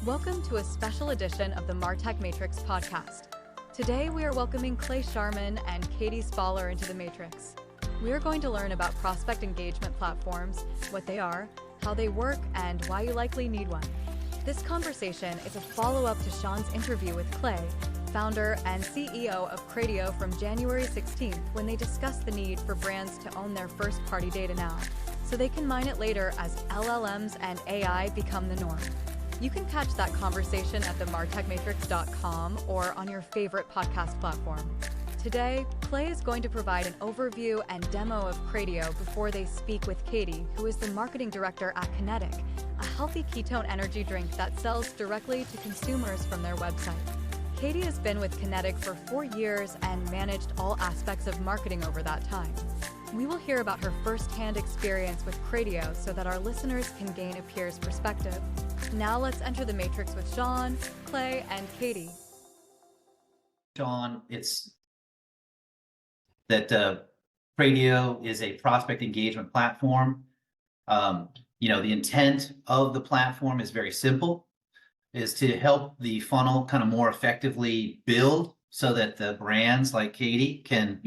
Welcome to a special edition of the MarTech Matrix podcast. Today we are welcoming Clay Sharman and Katie Spaller into the Matrix. We are going to learn about prospect engagement platforms, what they are, how they work, and why you likely need one. This conversation is a follow-up to Sean's interview with Clay, founder and CEO of Krateo from January 16th, when they discussed the need for brands to own their first-party data now, so they can mine it later as LLMs and AI become the norm. You can catch that conversation at themartechmatrix.com or on your favorite podcast platform. Today, Clay is going to provide an overview and demo of Krateo before they speak with Katie, who is the marketing director at Kenetik, a healthy ketone energy drink that sells directly to consumers from their website. Katie has been with Kenetik for 4 years and managed all aspects of marketing over that time. We will hear about her first-hand experience with Krateo so that our listeners can gain a peer's perspective. Now let's enter the Matrix with Sean, Clay, and Katie. Sean, it's that Krateo is a prospect engagement platform. The intent of the platform is very simple, is to help the funnel kind of more effectively build so that the brands like Katie can,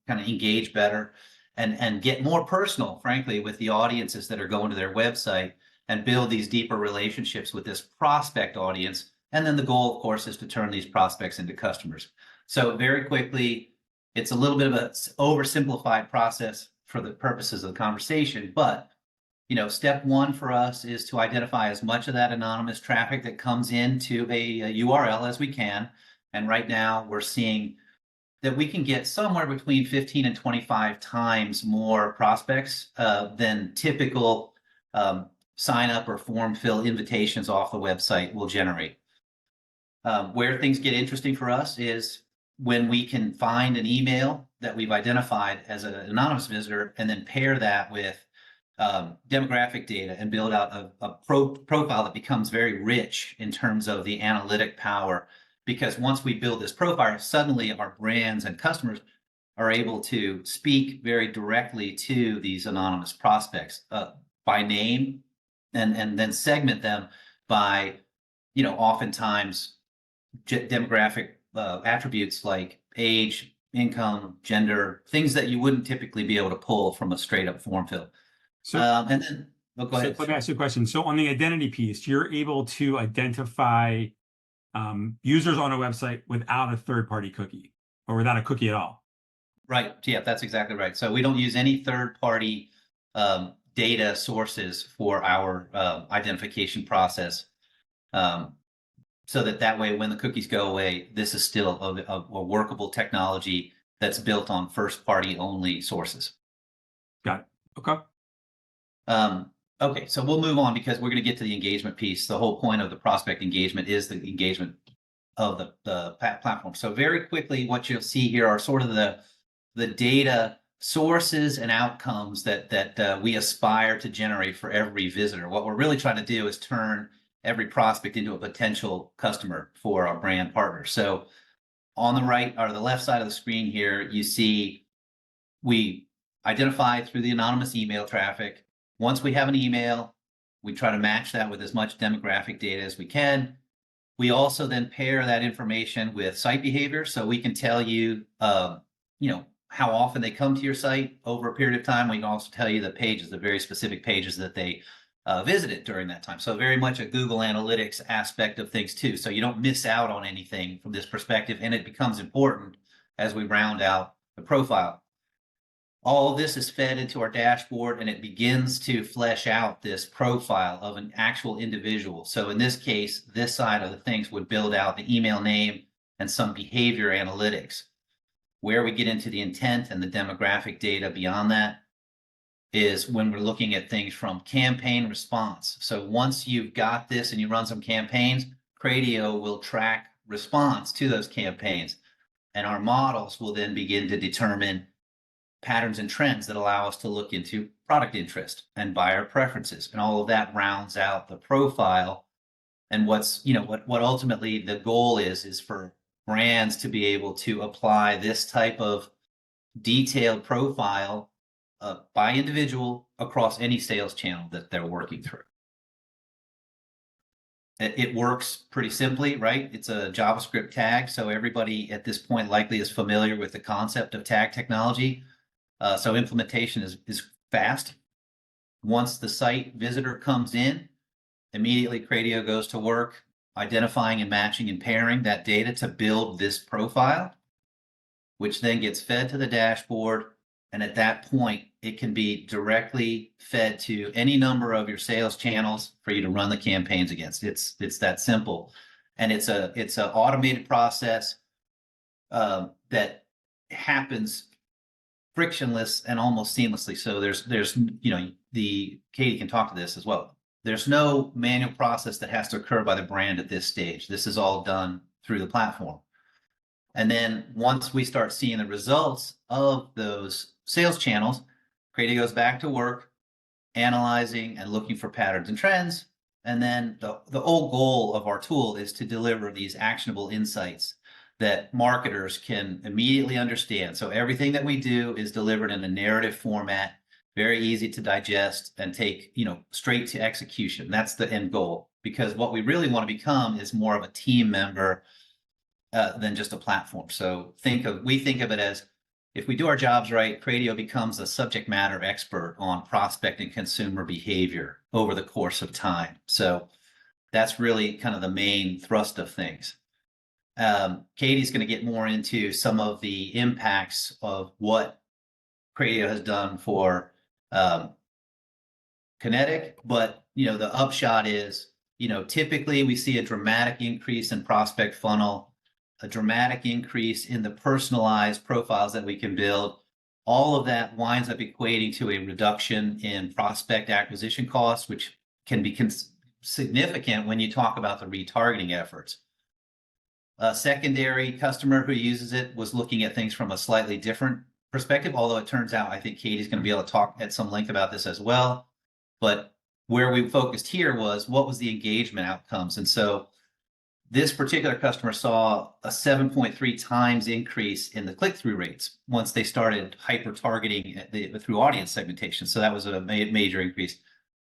kind of engage better and get more personal, frankly, with the audiences that are going to their website and build these deeper relationships with this prospect audience. And then the goal, of course, is to turn these prospects into customers. So very quickly, it's a little bit of an oversimplified process for the purposes of the conversation. But, step one for us is to identify as much of that anonymous traffic that comes into a URL as we can. And right now we're seeing that we can get somewhere between 15 and 25 times more prospects than typical sign up or form fill invitations off the website will generate. Where things get interesting for us is when we can find an email that we've identified as an anonymous visitor and then pair that with demographic data and build out a profile that becomes very rich in terms of the analytic power. Because once we build this profile, suddenly our brands and customers are able to speak very directly to these anonymous prospects by name and then segment them by, oftentimes demographic attributes like age, income, gender, things that you wouldn't typically be able to pull from a straight up form fill. So, Go ahead. Let me ask you a question. So on the identity piece, you're able to identify users on a website without a third-party cookie or without a cookie at all. Right. Yeah, that's exactly right. So we don't use any third-party data sources for our identification process. So that way, when the cookies go away, this is still a workable technology that's built on first-party only sources. Got it. Okay. Okay, so we'll move on because we're going to get to the engagement piece. The whole point of the prospect engagement is the engagement of the platform. So very quickly, what you'll see here are sort of the data sources and outcomes that we aspire to generate for every visitor. What we're really trying to do is turn every prospect into a potential customer for our brand partner. So on the right or the left side of the screen here, you see we identify through the anonymous email traffic. Once we have an email, we try to match that with as much demographic data as we can. We also then pair that information with site behavior. So we can tell you, how often they come to your site over a period of time. We can also tell you the pages, the very specific pages that they visited during that time. So very much a Google Analytics aspect of things too. So you don't miss out on anything from this perspective. And it becomes important as we round out the profile. All of this is fed into our dashboard and it begins to flesh out this profile of an actual individual. So in this case, this side of the things would build out the email name and some behavior analytics. Where we get into the intent and the demographic data beyond that is when we're looking at things from campaign response. So once you've got this and you run some campaigns, Krateo will track response to those campaigns. And our models will then begin to determine patterns and trends that allow us to look into product interest and buyer preferences. And all of that rounds out the profile. And what ultimately the goal is for brands to be able to apply this type of detailed profile by individual across any sales channel that they're working through. It works pretty simply, right? It's a JavaScript tag, so everybody at this point likely is familiar with the concept of tag technology. So implementation is fast. Once the site visitor comes in, immediately Krateo goes to work identifying and matching and pairing that data to build this profile, which then gets fed to the dashboard. And at that point, it can be directly fed to any number of your sales channels for you to run the campaigns against. It's that simple. And it's an automated process that happens frictionless and almost seamlessly. So there's the Katie can talk to this as well. There's no manual process that has to occur by the brand at this stage. This is all done through the platform. And then once we start seeing the results of those sales channels, Krateo goes back to work, analyzing and looking for patterns and trends. And then the whole goal of our tool is to deliver these actionable insights that marketers can immediately understand. So everything that we do is delivered in a narrative format, very easy to digest and take, straight to execution. That's the end goal, because what we really want to become is more of a team member than just a platform. So we think of it as, if we do our jobs right, Krateo becomes a subject matter expert on prospect and consumer behavior over the course of time. So that's really kind of the main thrust of things. Katie's going to get more into some of the impacts of what Krateo has done for Kenetik, but the upshot is, typically we see a dramatic increase in prospect funnel, a dramatic increase in the personalized profiles that we can build. All of that winds up equating to a reduction in prospect acquisition costs, which can be significant when you talk about the retargeting efforts. A secondary customer who uses it was looking at things from a slightly different perspective, although it turns out I think Katie's going to be able to talk at some length about this as well. But where we focused here was, what was the engagement outcomes? And so this particular customer saw a 7.3 times increase in the click-through rates once they started hyper-targeting through audience segmentation. So that was a major increase.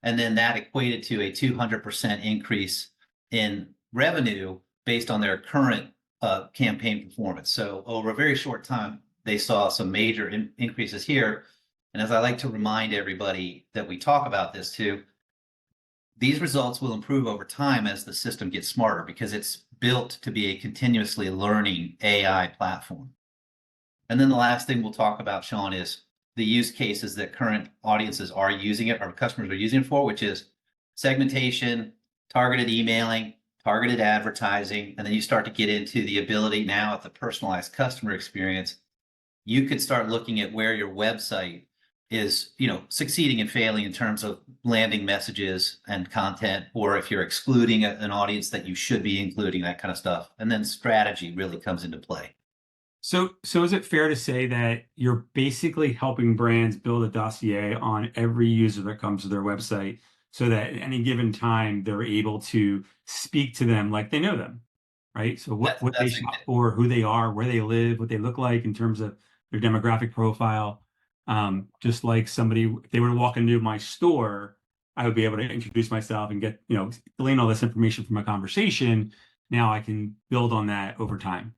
And then that equated to a 200% increase in revenue based on their current campaign performance. So over a very short time, they saw some major increases here. And as I like to remind everybody that we talk about this too, these results will improve over time as the system gets smarter, because it's built to be a continuously learning AI platform. And then the last thing we'll talk about, Sean, is the use cases that current audiences are using it, or customers are using it for, which is segmentation, targeted emailing, targeted advertising. And then you start to get into the ability now at the personalized customer experience. You could start looking at where your website is, succeeding and failing in terms of landing messages and content, or if you're excluding an audience that you should be including, that kind of stuff. And then strategy really comes into play. So is it fair to say that you're basically helping brands build a dossier on every user that comes to their website, so that at any given time they're able to speak to them like they know them, right? So what they shop for, who they are, where they live, what they look like in terms of their demographic profile. Just like somebody, if they were to walk into my store, I would be able to introduce myself and get, glean all this information from a conversation. Now I can build on that over time.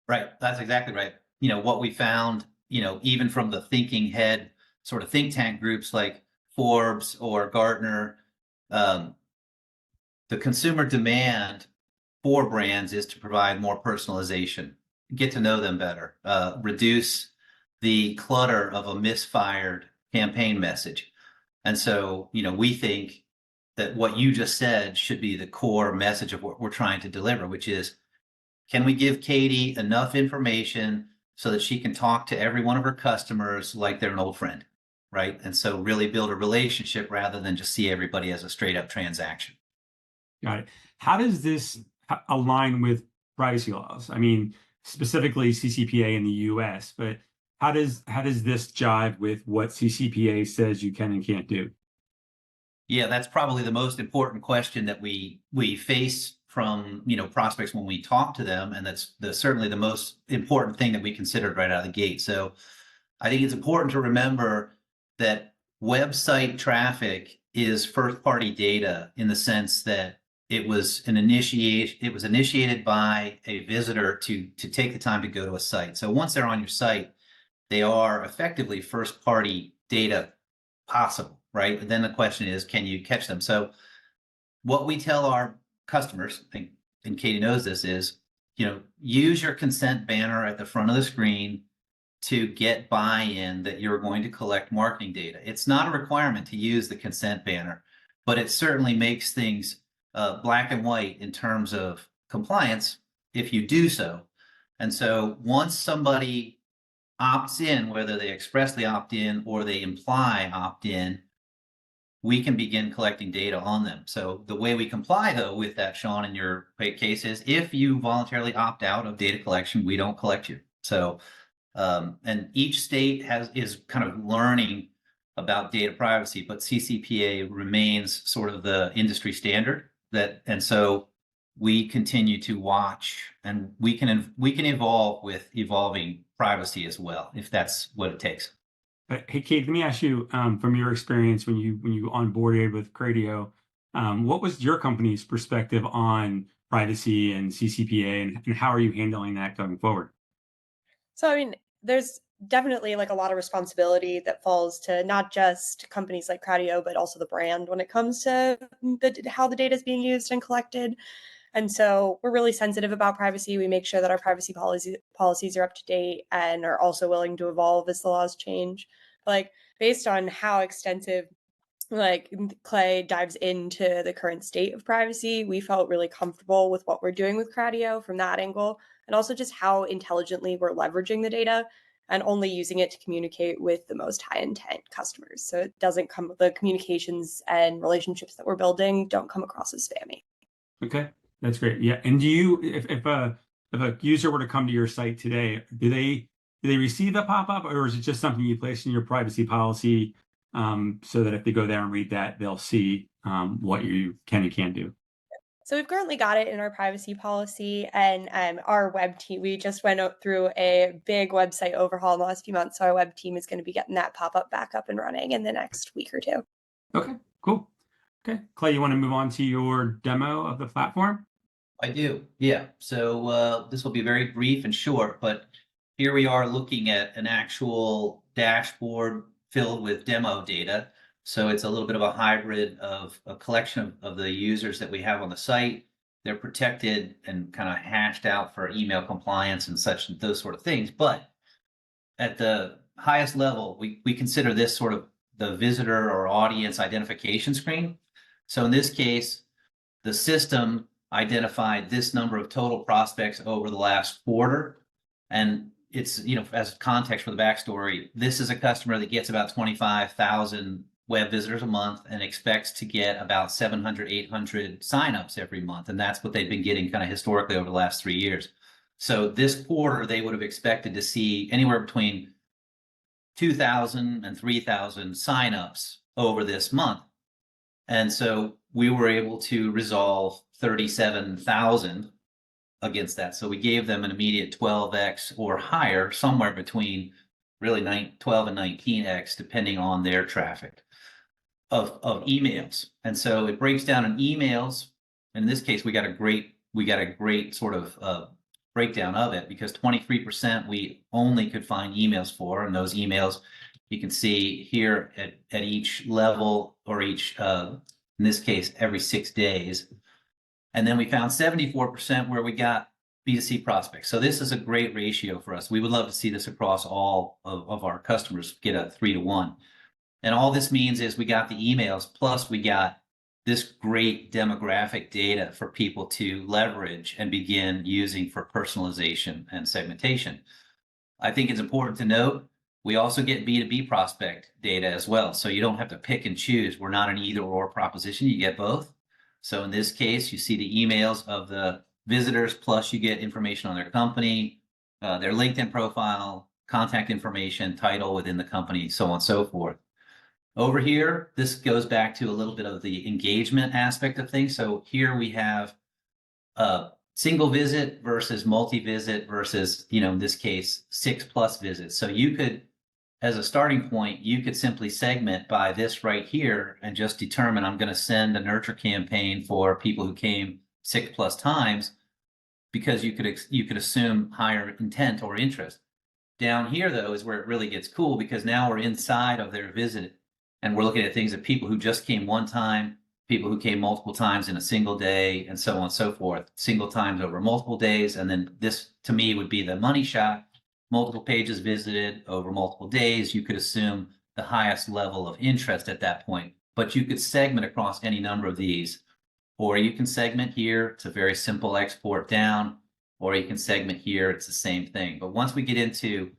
Right. That's exactly right. What we found, even from the thinking head sort of think tank groups like Forbes or Gartner, the consumer demand for brands is to provide more personalization, get to know them better, reduce the clutter of a misfired campaign message. And so, we think that what you just said should be the core message of what we're trying to deliver, which is, can we give Katie enough information so that she can talk to every one of her customers like they're an old friend, right? And so really build a relationship rather than just see everybody as a straight up transaction. Got it. How does this align with privacy laws? I mean, specifically CCPA in the US, but how does this jive with what CCPA says you can and can't do? Yeah, that's probably the most important question that we face from prospects when we talk to them, and that's certainly the most important thing that we considered right out of the gate. So I think it's important to remember that website traffic is first-party data, in the sense that it was initiated by a visitor to take the time to go to a site. So once they're on your site, they are effectively first party data possible, right? And then the question is, can you catch them? So what we tell our customers, and Katie knows this, is, use your consent banner at the front of the screen to get buy-in that you're going to collect marketing data. It's not a requirement to use the consent banner, but it certainly makes things black and white in terms of compliance if you do so. And so once somebody opts in, whether they expressly opt in or they imply opt in, we can begin collecting data on them. So the way we comply, though, with that, Sean, in your case is if you voluntarily opt out of data collection, we don't collect you. So, and each state is kind of learning about data privacy, but CCPA remains sort of the industry standard and so we continue to watch, and we can evolve with evolving privacy as well, if that's what it takes. Hey, Kate, let me ask you, from your experience when you onboarded with Krateo, what was your company's perspective on privacy and CCPA, and how are you handling that going forward? So, I mean, there's definitely like a lot of responsibility that falls to not just companies like Krateo, but also the brand when it comes to how the data is being used and collected. And so we're really sensitive about privacy. We make sure that our privacy policies are up to date and are also willing to evolve as the laws change. Like, based on how extensive like Clay dives into the current state of privacy, we felt really comfortable with what we're doing with Krateo from that angle, and also just how intelligently we're leveraging the data and only using it to communicate with the most high intent customers. So it doesn't the communications and relationships that we're building don't come across as spammy. Okay, that's great. Yeah, and do you, if a user were to come to your site today, do they receive a pop-up, or is it just something you place in your privacy policy, so that if they go there and read that, they'll see what you can and can't do? So we've currently got it in our privacy policy, and our web team, we just went through a big website overhaul in the last few months. So our web team is going to be getting that pop-up back up and running in the next week or two. Okay, cool. Okay, Clay, you want to move on to your demo of the platform? I do, yeah. So this will be very brief and short, but here we are looking at an actual dashboard filled with demo data. So it's a little bit of a hybrid of a collection of the users that we have on the site. They're protected and kind of hashed out for email compliance and such, and those sort of things. But at the highest level, we consider this sort of the visitor or audience identification screen. So in this case, the system identified this number of total prospects over the last quarter. And it's, as context for the backstory, this is a customer that gets about 25,000 web visitors a month and expects to get about 700, 800 signups every month. And that's what they've been getting kind of historically over the last 3 years. So this quarter, they would have expected to see anywhere between 2,000 and 3,000 signups over this month. And so we were able to resolve 37,000 against that. So we gave them an immediate 12x or higher, somewhere between really 12 and 19x, depending on their traffic of emails. And so it breaks down in emails. In this case, we got a great sort of breakdown of it, because 23% we only could find emails for, and those emails you can see here at each level, or each, in this case, every 6 days. And then we found 74% where we got B2C prospects. So this is a great ratio for us. We would love to see this across all of our customers, get a 3-to-1. And all this means is we got the emails, plus we got this great demographic data for people to leverage and begin using for personalization and segmentation. I think it's important to note, we also get B2B prospect data as well. So you don't have to pick and choose. We're not an either or proposition. You get both. So in this case, you see the emails of the visitors, plus you get information on their company, their LinkedIn profile, contact information, title within the company, so on and so forth. Over here, this goes back to a little bit of the engagement aspect of things. So here we have single visit versus multi-visit versus, in this case, 6+ visits. So you could as a starting point, you could simply segment by this right here and just determine I'm going to send a nurture campaign for people who came 6+ times, because you could assume higher intent or interest. Down here, though, is where it really gets cool, because now we're inside of their visit and we're looking at things of people who just came one time, people who came multiple times in a single day, and so on and so forth, single times over multiple days. And then this, to me, would be the money shot, multiple pages visited over multiple days. You could assume the highest level of interest at that point, but you could segment across any number of these, or you can segment here. It's a very simple export down, or you can segment here. It's the same thing. But once we get into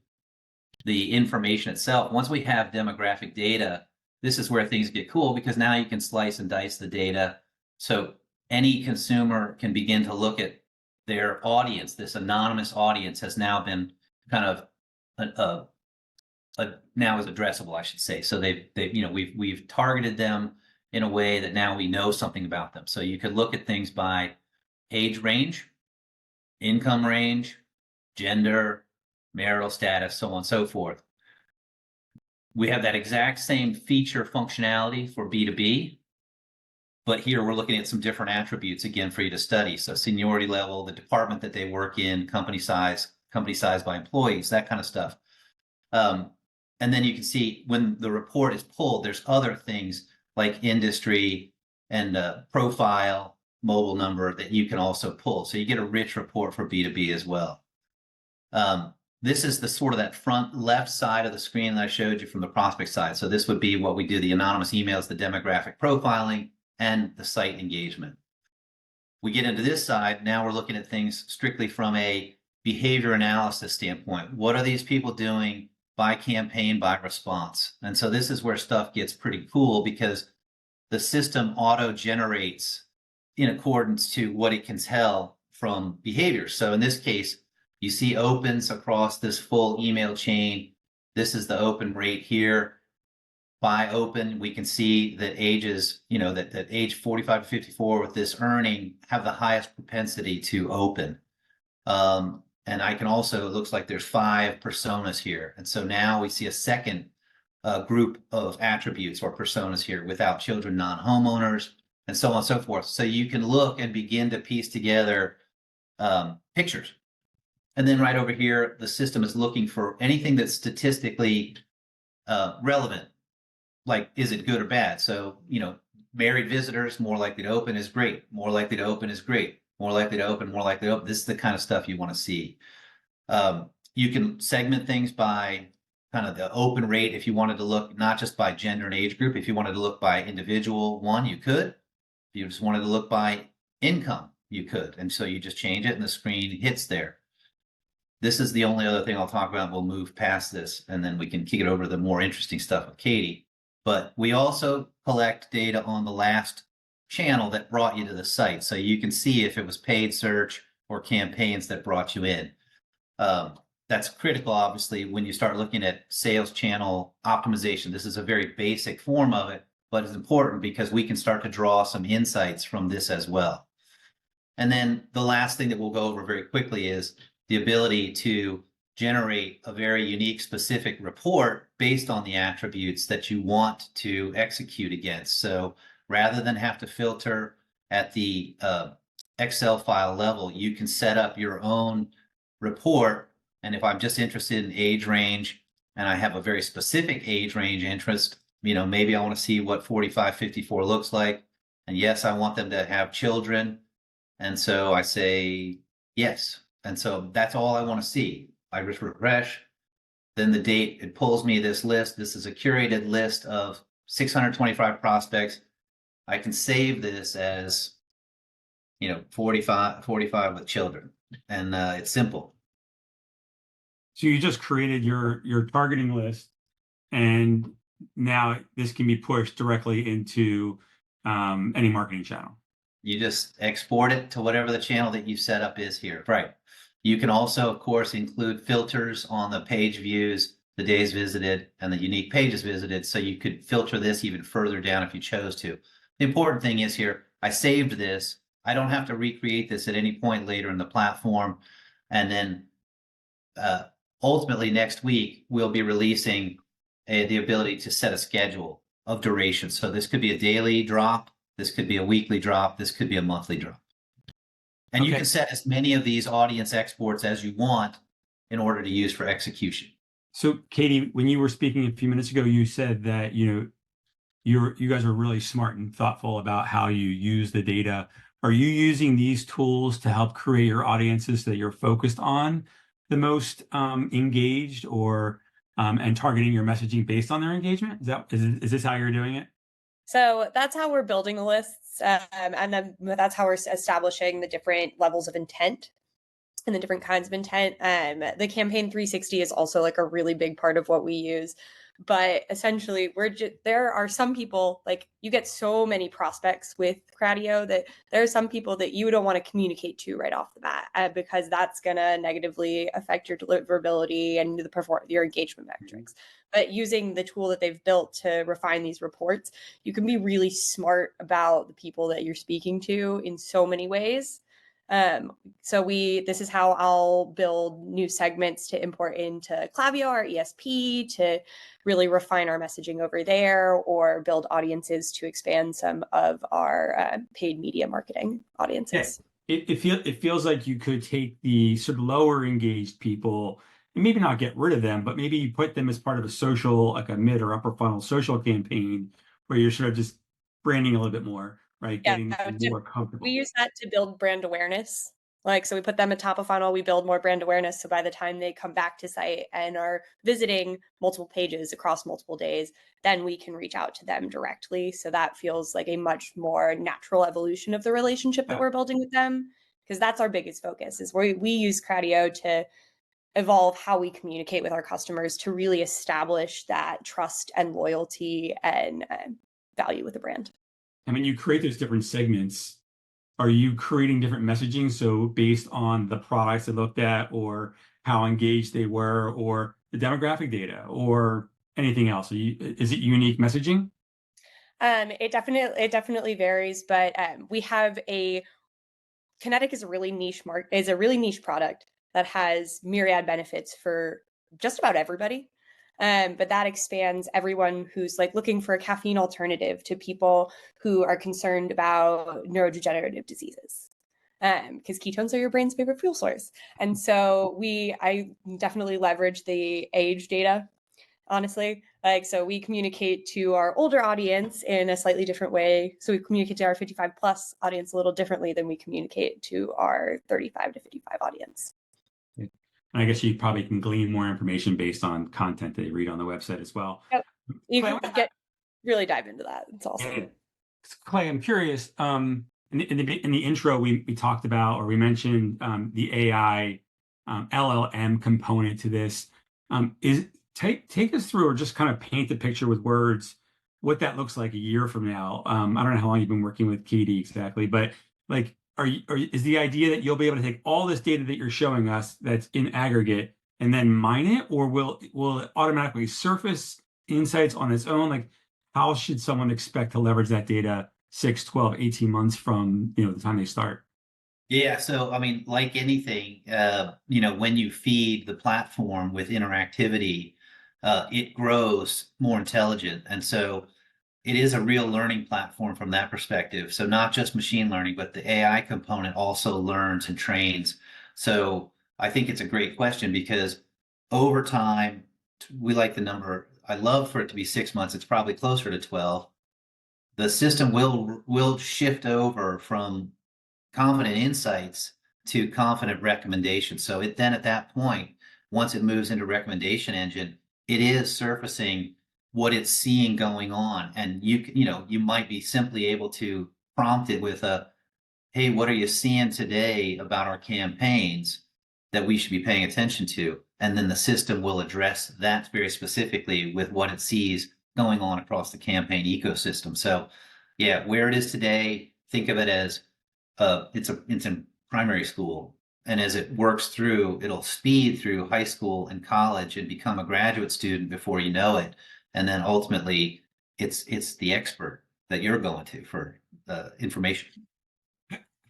the information itself, once we have demographic data, this is where things get cool, because now you can slice and dice the data. So any consumer can begin to look at their audience. This anonymous audience has now been kind of now is addressable, I should say. So they've we've targeted them in a way that now we know something about them. So you could look at things by age range, income range, gender, marital status, so on and so forth. We have that exact same feature functionality for B2B, but here we're looking at some different attributes again for you to study. So seniority level, the department that they work in, company size by employees, that kind of stuff. And then you can see when the report is pulled, there's other things like industry and profile, mobile number that you can also pull. So you get a rich report for B2B as well. This is the sort of that front left side of the screen that I showed you from the prospect side. So this would be what we do, the anonymous emails, the demographic profiling, and the site engagement. We get into this side, now we're looking at things strictly from a behavior analysis standpoint. What are these people doing by campaign, by response? And so this is where stuff gets pretty cool, because the system auto-generates in accordance to what it can tell from behavior. So in this case, you see opens across this full email chain. This is the open rate here. By open, we can see that ages, that age 45 to 54 with this earning have the highest propensity to open. And I can also, it looks like there's 5 personas here. And so now we see a second group of attributes or personas here: without children, non-homeowners, and so on and so forth. So you can look and begin to piece together pictures. And then right over here, the system is looking for anything that's statistically relevant, like is it good or bad? So, married visitors, more likely to open is great, more likely to open is great, more likely to open, more likely to open. This is the kind of stuff you want to see. You can segment things by kind of the open rate. If you wanted to look not just by gender and age group, if you wanted to look by individual one, you could. If you just wanted to look by income, you could. And so you just change it and the screen hits there. This is the only other thing I'll talk about. We'll move past this and then we can kick it over to the more interesting stuff with Katie. But we also collect data on the last channel that brought you to the site. So you can see if it was paid search or campaigns that brought you in. That's critical, obviously, when you start looking at sales channel optimization. This is a very basic form of it, but it's important because we can start to draw some insights from this as well. And then the last thing that we'll go over very quickly is the ability to generate a very unique, specific report based on the attributes that you want to execute against. So rather than have to filter at the Excel file level, you can set up your own report. And if I'm just interested in age range and I have a very specific age range interest, maybe I want to see what 45-54 looks like. And yes, I want them to have children. And so I say yes. And so that's all I want to see. I just refresh, then the date, it pulls me this list. This is a curated list of 625 prospects. I can save this as, 45 with children, and it's simple. So you just created your targeting list, and now this can be pushed directly into any marketing channel. You just export it to whatever the channel that you set up is here. Right. You can also, of course, include filters on the page views, the days visited, and the unique pages visited. So you could filter this even further down if you chose to. The important thing is here, I saved this. I don't have to recreate this at any point later in the platform. And then ultimately next week, we'll be releasing the ability to set a schedule of duration. So this could be a daily drop, this could be a weekly drop, this could be a monthly drop. And you Okay. can set as many of these audience exports as you want in order to use for execution. So Katie, when you were speaking a few minutes ago, you said that, you guys are really smart and thoughtful about how you use the data. Are you using these tools to help create your audiences so that you're focused on the most engaged, or and targeting your messaging based on their engagement? Is this how you're doing it? So that's how we're building the lists. And then that's how we're establishing the different levels of intent and the different kinds of intent. The campaign 360 is also like a really big part of what we use. But essentially, there are some people, like, you get so many prospects with Krateo that there are some people that you don't want to communicate to right off the bat, because that's going to negatively affect your deliverability and your engagement metrics. But using the tool that they've built to refine these reports, you can be really smart about the people that you're speaking to in so many ways. So this is how I'll build new segments to import into Klaviyo, our ESP, to really refine our messaging over there, or build audiences to expand some of our paid media marketing audiences. It feels like you could take the sort of lower engaged people and maybe not get rid of them, but maybe you put them as part of a social, like a mid or upper funnel social campaign, where you're sort of just branding a little bit more, right? Yeah, Getting them more comfortable. we use that to build brand awareness. So we put them at top of funnel, we build more brand awareness. So by the time they come back to site and are visiting multiple pages across multiple days, then we can reach out to them directly. So that feels like a much more natural evolution of the relationship that we're building with them, because that's our biggest focus, is we use Krateo to evolve how we communicate with our customers, to really establish that trust and loyalty and value with the brand. And when you create those different segments, are you creating different messaging? So based on the products they looked at, or how engaged they were, or the demographic data, or anything else? Is it unique messaging? It definitely varies, but we have Kenetik is a really niche product that has myriad benefits for just about everybody. But that expands everyone who's like looking for a caffeine alternative, to people who are concerned about neurodegenerative diseases. Because ketones are your brain's favorite fuel source. And so I definitely leverage the age data, honestly. So we communicate to our older audience in a slightly different way. So we communicate to our 55 plus audience a little differently than we communicate to our 35 to 55 audience. I guess you probably can glean more information based on content that you read on the website as well. Yep. You Clay, can really dive into that. It's awesome. Clay, I'm curious. In the intro, we talked about, or we mentioned, the AI LLM component to this. Take us through, or just kind of paint the picture with words, what that looks like a year from now. I don't know how long you've been working with Katie exactly, but like, is the idea that you'll be able to take all this data that you're showing us that's in aggregate and then mine it, or will it automatically surface insights on its own? Like, how should someone expect to leverage that data 6, 12, 18 months from the time they start? Yeah, so I mean, like anything, when you feed the platform with interactivity, it grows more intelligent. And so it is a real learning platform from that perspective. So not just machine learning, but the AI component also learns and trains. So I think it's a great question, because over time, we like the number. I love for it to be 6 months. It's probably closer to 12. The system will shift over from confident insights to confident recommendations. So then at that point, once it moves into recommendation engine, it is surfacing what it's seeing going on. And you might be simply able to prompt it with hey, what are you seeing today about our campaigns that we should be paying attention to? And then the system will address that very specifically with what it sees going on across the campaign ecosystem. So yeah, where it is today, think of it as it's in primary school. And as it works through, it'll speed through high school and college and become a graduate student before you know it. And then ultimately, it's the expert that you're going to for information.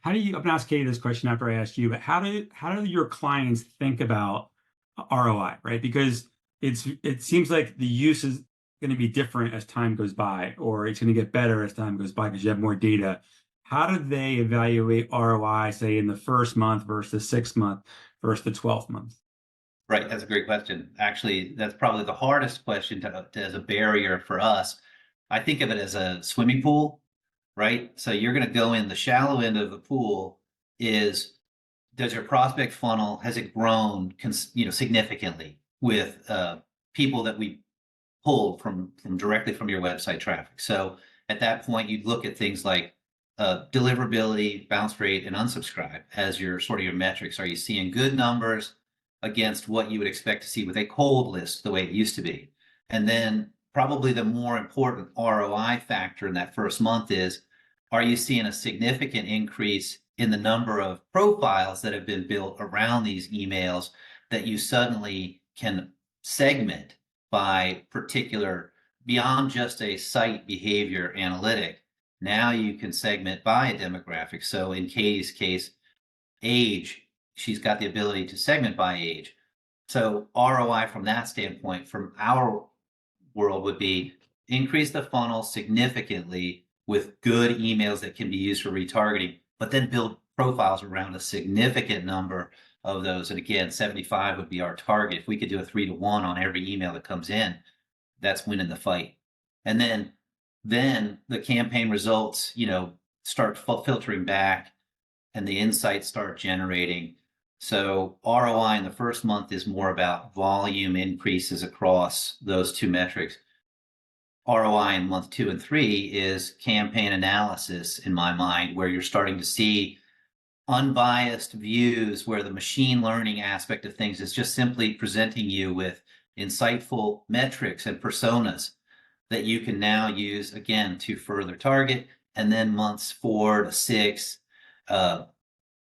I'm going to ask Katie this question after I ask you, but how do your clients think about ROI, right? Because it seems like the use is going to be different as time goes by, or it's going to get better as time goes by because you have more data. How do they evaluate ROI, say in the first month versus the 6th month versus the 12th month? Right, that's a great question. Actually, that's probably the hardest question as a barrier for us. I think of it as a swimming pool, right? So you're going to go in the shallow end of the pool is, does your prospect funnel, has it grown, significantly with people that we pulled from directly from your website traffic? So at that point, you'd look at things like deliverability, bounce rate, and unsubscribe as your sort of your metrics. Are you seeing good numbers against what you would expect to see with a cold list the way it used to be? And then probably the more important ROI factor in that first month is, are you seeing a significant increase in the number of profiles that have been built around these emails that you suddenly can segment by particular, beyond just a site behavior analytic? Now you can segment by a demographic. So in Katie's case, age, she's got the ability to segment by age. So ROI from that standpoint, from our world, would be increase the funnel significantly with good emails that can be used for retargeting, but then build profiles around a significant number of those. And again, 75 would be our target. If we could do a 3-to-1 on every email that comes in, that's winning the fight. And then the campaign results, start filtering back and the insights start generating. So ROI in the first month is more about volume increases across those two metrics. ROI in month 2 and 3 is campaign analysis, in my mind, where you're starting to see unbiased views, where the machine learning aspect of things is just simply presenting you with insightful metrics and personas that you can now use again to further target. And then months 4 to 6, the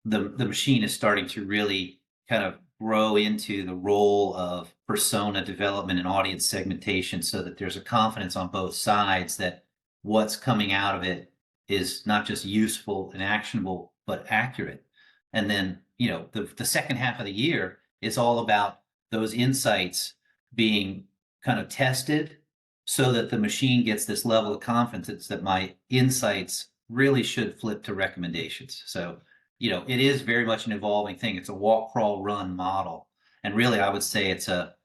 machine is starting to really kind of grow into the role of persona development and audience segmentation, so that there's a confidence on both sides that what's coming out of it is not just useful and actionable, but accurate. And then, the second half of the year is all about those insights being kind of tested so that the machine gets this level of confidence that my insights really should flip to recommendations. So, it is very much an evolving thing. It's a walk, crawl, run model. And really, I would say it's a,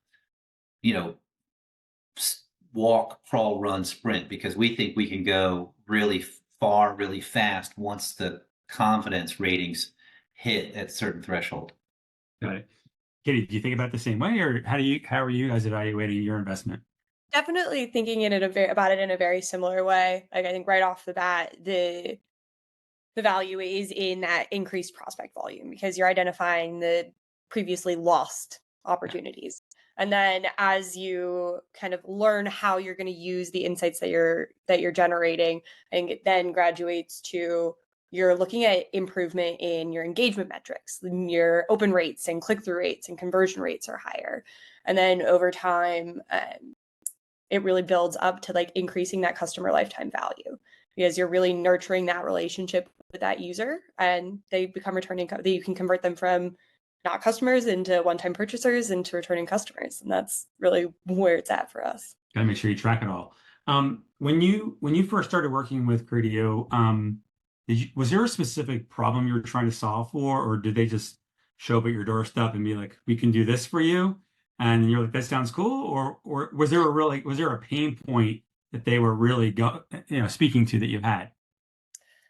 walk, crawl, run, sprint, because we think we can go really far, really fast once the confidence ratings hit at a certain threshold. Got it. Katie, do you think about it the same way, or how are you guys evaluating your investment? Definitely thinking about it in a very similar way. Like, I think right off the bat, the value is in that increased prospect volume, because you're identifying the previously lost opportunities. And then as you kind of learn how you're going to use the insights that you're generating, and it then graduates to, you're looking at improvement in your engagement metrics, your open rates and click-through rates and conversion rates are higher. And then over time, it really builds up to like increasing that customer lifetime value, because you're really nurturing that relationship with that user, and they become you can convert them from not customers into one-time purchasers into returning customers. And that's really where it's at for us. Got to make sure you track it all. When you first started working with Krateo, was there a specific problem you were trying to solve for, or did they just show up at your doorstep and be like, "We can do this for you," and you're like, "That sounds cool," or was there a pain point that they were really speaking to that you've had?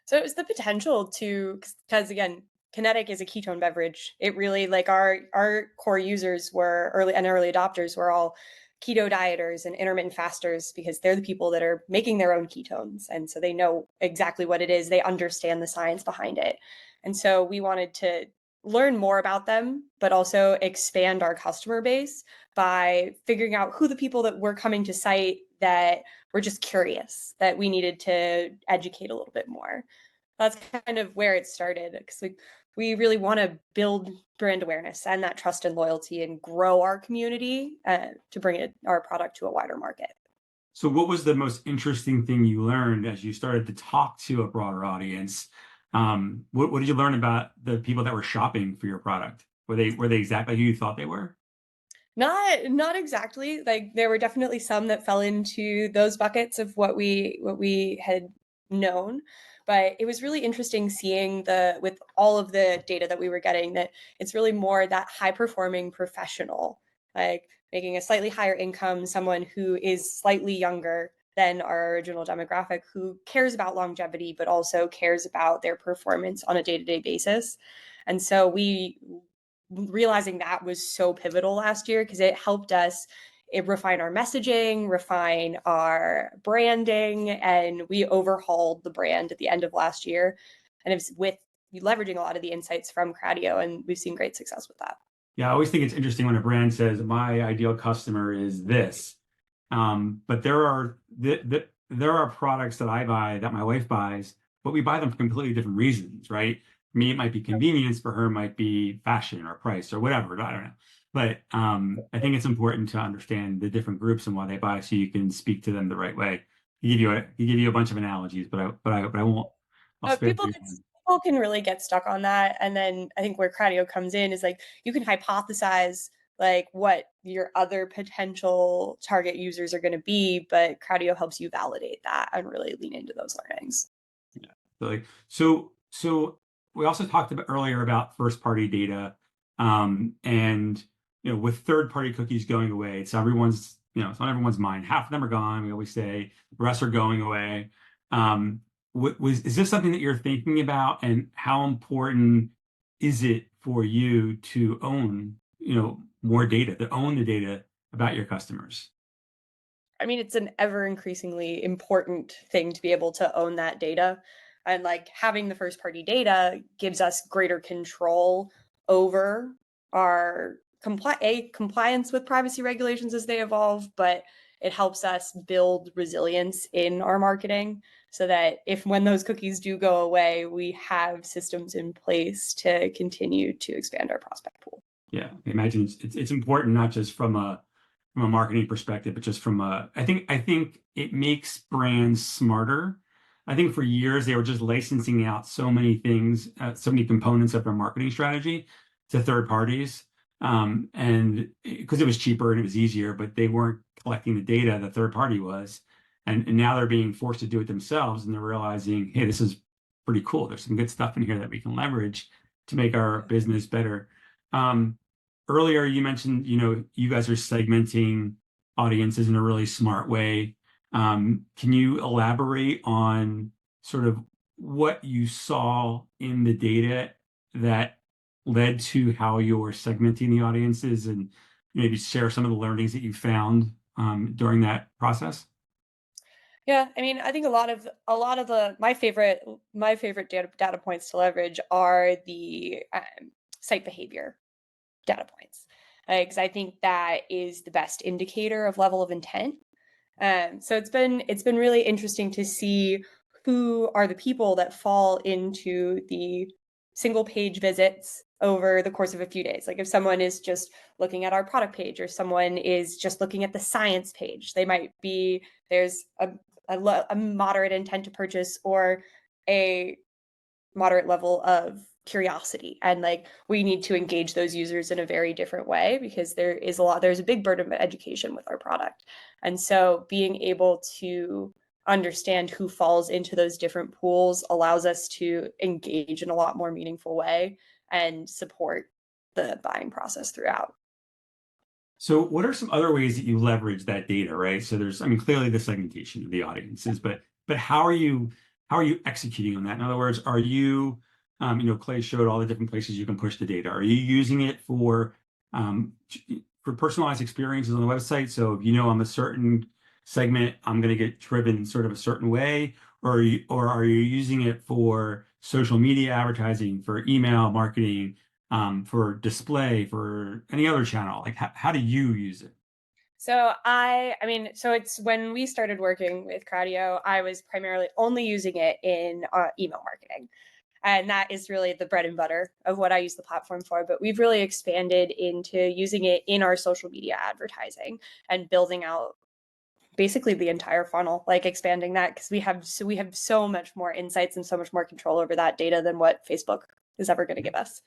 So it was the potential to, because again, Kenetik is a ketone beverage. It really, like, our core users were early adopters were all keto dieters and intermittent fasters, because they're the people that are making their own ketones. And so they know exactly what it is. They understand the science behind it. And so we wanted to learn more about them, but also expand our customer base by figuring out who the people that were coming to site that were just curious, that we needed to educate a little bit more. That's kind of where it started, because we really want to build brand awareness and that trust and loyalty and grow our community to bring our product to a wider market. So what was the most interesting thing you learned as you started to talk to a broader audience? What did you learn about the people that were shopping for your product? Were they exactly who you thought they were? Not exactly. Like there were definitely some that fell into those buckets of what we had known. But it was really interesting seeing with all of the data that we were getting, that it's really more that high performing professional, like making a slightly higher income, someone who is slightly younger than our original demographic, who cares about longevity, but also cares about their performance on a day-to-day basis. And so we realizing that was so pivotal last year because it helped us refine our messaging, refine our branding, and we overhauled the brand at the end of last year. And it's with leveraging a lot of the insights from Krateo, and we've seen great success with that. Yeah, I always think it's interesting when a brand says, my ideal customer is this. But there are products that I buy, that my wife buys, but we buy them for completely different reasons, right? For me, it might be convenience. For her, it might be fashion or price or whatever. I don't know. But I think it's important to understand the different groups and why they buy, so you can speak to them the right way. He give you a bunch of analogies, but I won't. I'll spare People you can, time. people can really get stuck on that. And then I think where Krateo comes in is like you can hypothesize like what your other potential target users are going to be, but Krateo helps you validate that and really lean into those learnings. Yeah. So we also talked about earlier about first party data, and with third party cookies going away, it's everyone's it's on everyone's mind. Half of them are gone. We always say the rest are going away. Is this something that you're thinking about, and how important is it for you to own more data, to own the data about your customers? I mean, it's an ever increasingly important thing to be able to own that data. And like having the first party data gives us greater control over our compliance with privacy regulations as they evolve, but it helps us build resilience in our marketing so that if when those cookies do go away, we have systems in place to continue to expand our prospect pool. Yeah, I imagine it's important, not just from a marketing perspective, but just from I think it makes brands smarter. I think for years they were just licensing out so many things, so many components of their marketing strategy to third parties, and because it was cheaper and it was easier, but they weren't collecting the data the third party was, and now they're being forced to do it themselves, and they're realizing, hey, this is pretty cool. There's some good stuff in here that we can leverage to make our business better. Earlier, you mentioned, you guys are segmenting audiences in a really smart way. Can you elaborate on sort of what you saw in the data that led to how you're segmenting the audiences, and maybe share some of the learnings that you found during that process? Yeah, I mean, I think a lot of my favorite data points to leverage are the site behavior data points, because I think that is the best indicator of level of intent. So it's been really interesting to see who are the people that fall into the single page visits over the course of a few days. Like if someone is just looking at our product page, or someone is just looking at the science page, there's a moderate intent to purchase or a moderate level of curiosity, and like we need to engage those users in a very different way because there's a big burden of education with our product. And so being able to understand who falls into those different pools allows us to engage in a lot more meaningful way and support the buying process throughout. So what are some other ways that you leverage that data, right? So clearly the segmentation of the audiences, but how are you executing on that? In other words, are you, Clay showed all the different places you can push the data. Are you using it um, for personalized experiences on the website? So if I'm a certain segment, I'm going to get driven sort of a certain way, or are you using it for social media advertising, for email marketing, for display, for any other channel? Like, how do you use it? So it's when we started working with Krateo, I was primarily only using it in email marketing. And that is really the bread and butter of what I use the platform for. But we've really expanded into using it in our social media advertising and building out basically the entire funnel, like expanding that, because we have so much more insights and so much more control over that data than what Facebook is ever going to give us.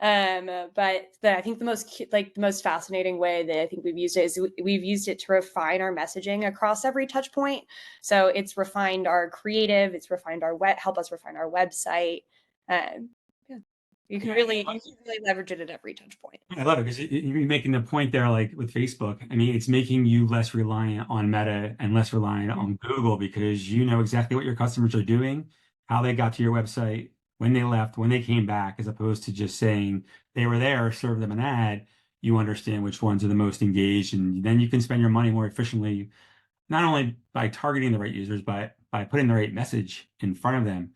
I think the most fascinating way that I think we've used it is we've used it to refine our messaging across every touch point. So it's refined our creative, it's refined our help us refine our website. Yeah, you can really leverage it at every touch point. I love it because you're making the point there, like with Facebook. I mean, it's making you less reliant on Meta and less reliant on Google because you know exactly what your customers are doing, how they got to your website, when they left, when they came back, as opposed to just saying they were there, serve them an ad. You understand which ones are the most engaged, and then you can spend your money more efficiently, not only by targeting the right users, but by putting the right message in front of them.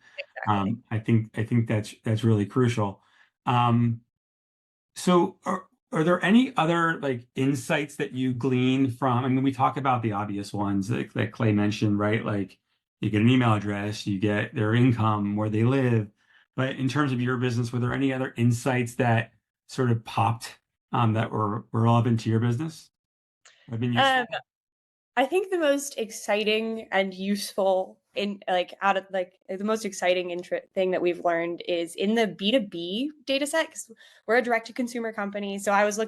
Exactly. I think that's really crucial. Um, so are there any other like insights that you glean from, I mean, we talk about the obvious ones that Clay mentioned, right? Like you get an email address, you get their income, where they live. But in terms of your business, were there any other insights that sort of popped that were relevant to your business? Have been useful? I think the most exciting and useful the most exciting thing that we've learned is in the B2B data set, because we're a direct to consumer company. So I was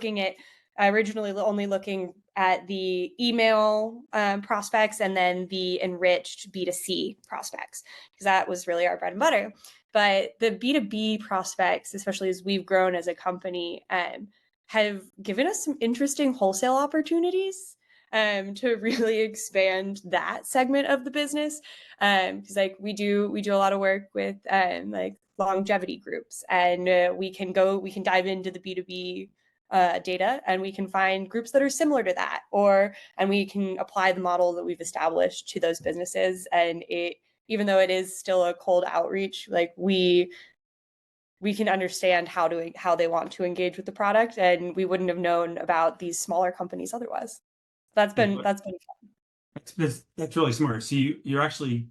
originally only looking at the email prospects and then the enriched B2C prospects, because that was really our bread and butter. But the B2B prospects, especially as we've grown as a company, have given us some interesting wholesale opportunities to really expand that segment of the business. Because like we do a lot of work with like longevity groups, and we can dive into the B2B data, and we can find groups that are similar to that, and we can apply the model that we've established to those businesses. And even though it is still a cold outreach, like we can understand how they want to engage with the product, and we wouldn't have known about these smaller companies otherwise. That's been fun. That's really smart. So you're actually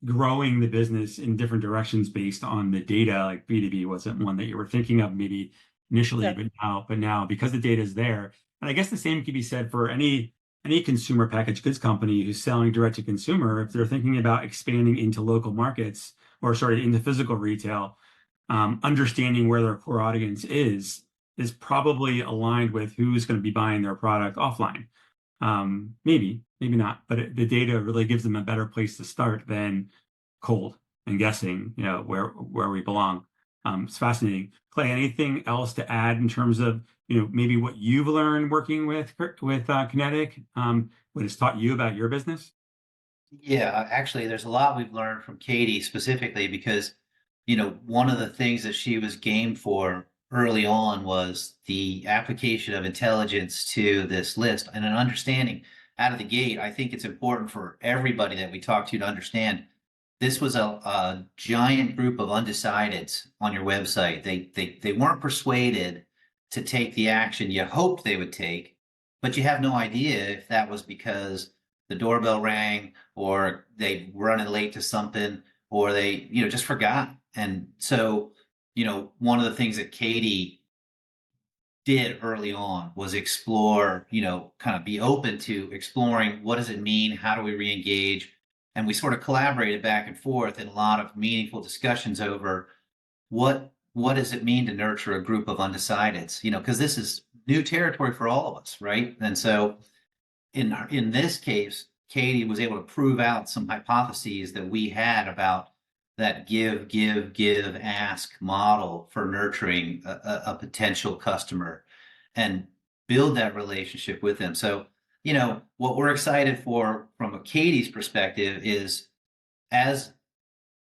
growing the business in different directions based on the data. Like B2B wasn't one that you were thinking of maybe initially, Yeah. but now because the data is there, and I guess the same could be said for any consumer packaged goods company who's selling direct to consumer. If they're thinking about expanding into local markets or sorry, into physical retail, understanding where their core audience is probably aligned with who's going to be buying their product offline. Maybe not, but the data really gives them a better place to start than cold and guessing, you know, where we belong. It's fascinating. Clay, anything else to add in terms of, you know, maybe what you've learned working with Kenetik, what it's taught you about your business? Yeah, actually, there's a lot we've learned from Katie specifically because, one of the things that she was game for early on was the application of intelligence to this list and an understanding out of the gate. I think it's important for everybody that we talk to understand this was a giant group of undecideds on your website. They weren't persuaded to take the action you hoped they would take, but you have no idea if that was because the doorbell rang or they running late to something or they, just forgot. And so, one of the things that Katie did early on was explore, kind of be open to exploring what does it mean? How do we re-engage? And we sort of collaborated back and forth in a lot of meaningful discussions over what does it mean to nurture a group of undecideds? Because this is new territory for all of us, right? And so in this case, Katie was able to prove out some hypotheses that we had about that give, ask model for nurturing a potential customer and build that relationship with them. So, what we're excited for from a Katie's perspective is as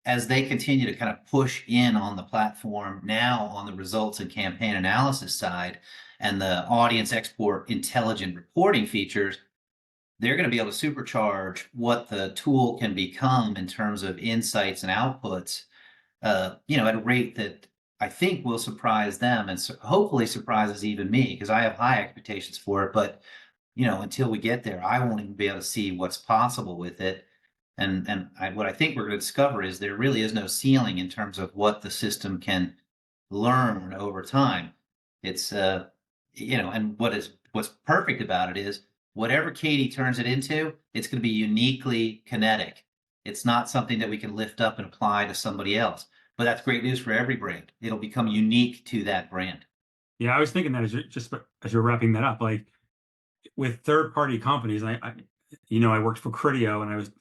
they continue to kind of push in on the platform now on the results and campaign analysis side and the audience export intelligent reporting features, they're going to be able to supercharge what the tool can become in terms of insights and outputs, at a rate that I think will surprise them and hopefully surprises even me because I have high expectations for it. But, until we get there, I won't even be able to see what's possible with it. And what I think we're going to discover is there really is no ceiling in terms of what the system can learn over time. It's, and what's perfect about it is whatever Katie turns it into, it's going to be uniquely Kenetik. It's not something that we can lift up and apply to somebody else. but that's great news for every brand. It'll become unique to that brand. Yeah, I was thinking that as you're wrapping that up, like with third-party companies, I worked for Krateo, and I was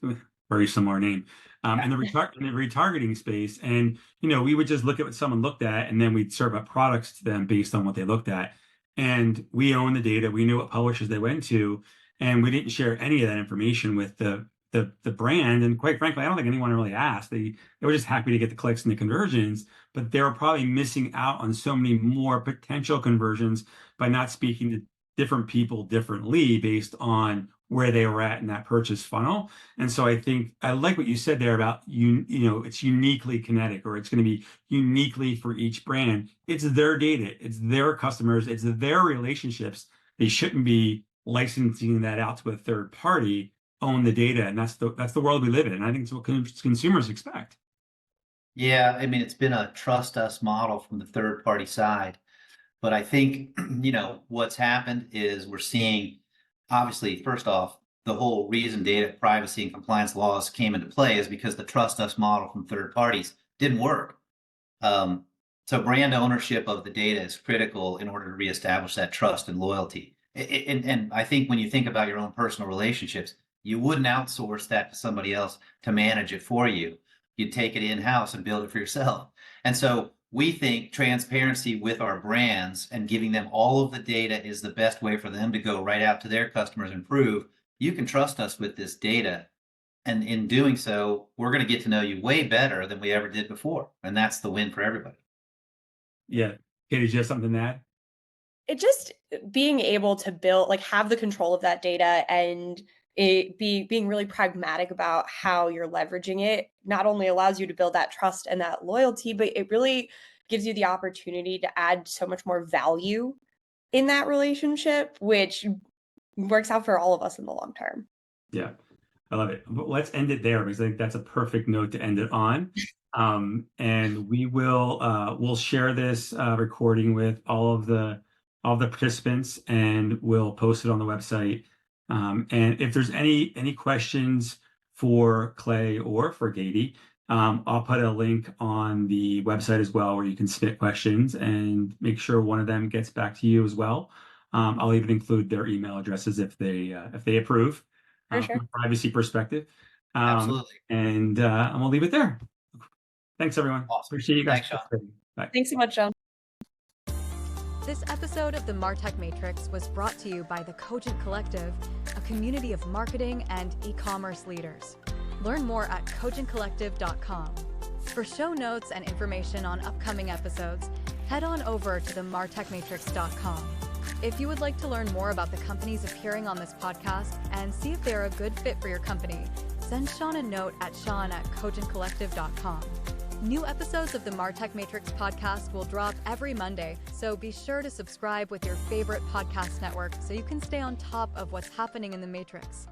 very similar name, in the retargeting space, and we would just look at what someone looked at, and then we'd serve up products to them based on what they looked at, and we own the data. We knew what publishers they went to, and we didn't share any of that information with the brand. And quite frankly, I don't think anyone really asked. They were just happy to get the clicks and the conversions, but they were probably missing out on so many more potential conversions by not speaking to different people differently based on where they were at in that purchase funnel. And so I think I like what you said there about it's uniquely Kenetik, or it's going to be uniquely for each brand. It's their data, it's their customers, it's their relationships. They shouldn't be licensing that out to a third party. Own the data, and that's the world we live in. And I think it's what consumers expect. Yeah, I mean, it's been a trust us model from the third party side. But I think, what's happened is we're seeing, obviously, first off, the whole reason data privacy and compliance laws came into play is because the trust us model from third parties didn't work. So brand ownership of the data is critical in order to reestablish that trust and loyalty. And I think when you think about your own personal relationships, you wouldn't outsource that to somebody else to manage it for you. You'd take it in-house and build it for yourself. And so we think transparency with our brands and giving them all of the data is the best way for them to go right out to their customers and prove you can trust us with this data. And in doing so, we're going to get to know you way better than we ever did before. And that's the win for everybody. Yeah. Katie, did you have something to add? It just being able to build, have the control of that data, and being really pragmatic about how you're leveraging it, not only allows you to build that trust and that loyalty, but it really gives you the opportunity to add so much more value in that relationship, which works out for all of us in the long term. Yeah, I love it. But let's end it there, because I think that's a perfect note to end it on. And we'll share this recording with all of the participants, and we'll post it on the website. And if there's any questions for Clay or for Katie, I'll put a link on the website as well, where you can submit questions and make sure one of them gets back to you as well. I'll even include their email addresses if they approve, For sure. from a privacy perspective. Absolutely. And we'll leave it there. Thanks, everyone. Awesome. Appreciate you guys. Thanks, Sean. Bye. Thanks so much, John. This episode of the MarTech Matrix was brought to you by the Cogent Collective, a community of marketing and e-commerce leaders. Learn more at cogentcollective.com. For show notes and information on upcoming episodes, head on over to themartechmatrix.com. If you would like to learn more about the companies appearing on this podcast and see if they're a good fit for your company, send Sean a note at sean@cogentcollective.com. New episodes of the MarTech Matrix podcast will drop every Monday, so be sure to subscribe with your favorite podcast network so you can stay on top of what's happening in the Matrix.